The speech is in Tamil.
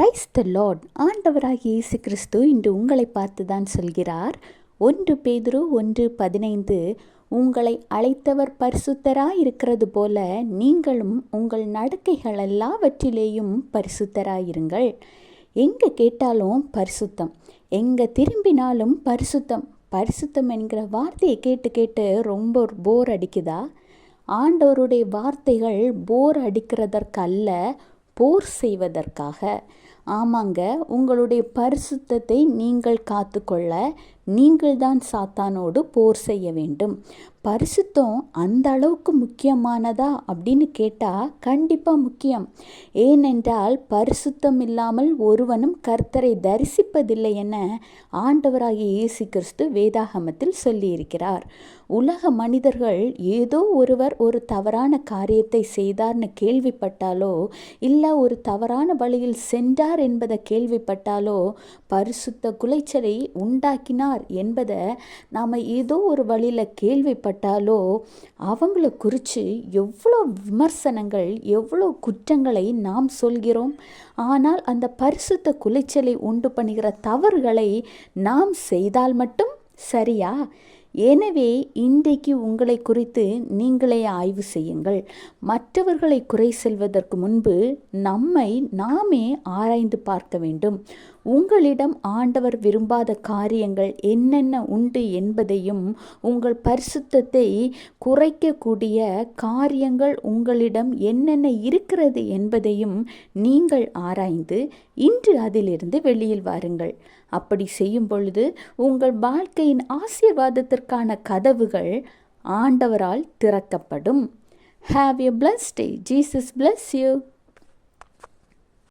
Praise the Lord. ஆண்டவராகிய இயேசு கிறிஸ்து இன்று உங்களை பார்த்து தான் சொல்கிறார். 1 பேதுரு 1:15, உங்களை அழைத்தவர் பரிசுத்தராயிருக்கிறது போல நீங்களும் உங்கள் நடக்கைகள் எல்லாவற்றிலேயும் பரிசுத்தராயிருங்கள். எங்கே கேட்டாலும் பரிசுத்தம், எங்கே திரும்பினாலும் பரிசுத்தம். பரிசுத்தம் என்கிற வார்த்தையை கேட்டு கேட்டு ரொம்ப போர் அடிக்குதா? ஆண்டவருடைய வார்த்தைகள் போர் அடிக்கிறதற்கல்ல, போர் செய்வதற்காக. ஆமாங்க, உங்களுடைய பரிசுத்தத்தை நீங்கள் காத்துக்கொள்ள நீங்கள்தான் சாத்தானோடு போர் செய்ய வேண்டும். பரிசுத்தம் அந்த அளவுக்கு முக்கியமானதா அப்படின்னு கேட்டால் கண்டிப்பாக முக்கியம். ஏனென்றால் பரிசுத்தம் இல்லாமல் ஒருவனும் கர்த்தரை தரிசிப்பதில்லை என ஆண்டவராகிய இயேசு கிறிஸ்து வேதாகமத்தில் சொல்லியிருக்கிறார். உலக மனிதர்கள் ஏதோ ஒருவர் ஒரு தவறான காரியத்தை செய்தார்னு கேள்விப்பட்டாலோ, இல்லை ஒரு தவறான வழியில் சென்றார் என்பதை கேள்விப்பட்டாலோ, பரிசுத்த குலைச்சலை உண்டாக்கினார் என்பதை நாம் ஏதோ ஒரு வழியில் கேள்விப்பட்டாலோ, அவங்கள குறித்து எவ்வளோ விமர்சனங்கள், எவ்வளோ குற்றங்களை நாம் சொல்கிறோம். ஆனால் அந்த பரிசுத்த குலைச்சலை உண்டு பண்ணுகிற தவறுகளை நாம் செய்தால் மட்டும் சரியா? எனவே இன்றைக்கு உங்களை குறித்து நீங்களே ஆய்வு செய்யுங்கள். மற்றவர்களை குறை சொல்வதற்கு முன்பு நம்மை நாமே ஆராய்ந்து பார்க்க வேண்டும். உங்களிடம் ஆண்டவர் விரும்பாத காரியங்கள் என்னென்ன உண்டு என்பதையும், உங்கள் பரிசுத்தத்தை குறைக்கக்கூடிய காரியங்கள் உங்களிடம் என்னென்ன இருக்கிறது என்பதையும் நீங்கள் ஆராய்ந்து இன்று அதிலிருந்து வெளியில் வாருங்கள். அப்படி செய்யும் பொழுது உங்கள் வாழ்க்கையின் ஆசீர்வாதத்திற்கான கதவுகள் ஆண்டவரால் திறக்கப்படும். Have a blessed day. Jesus bless you.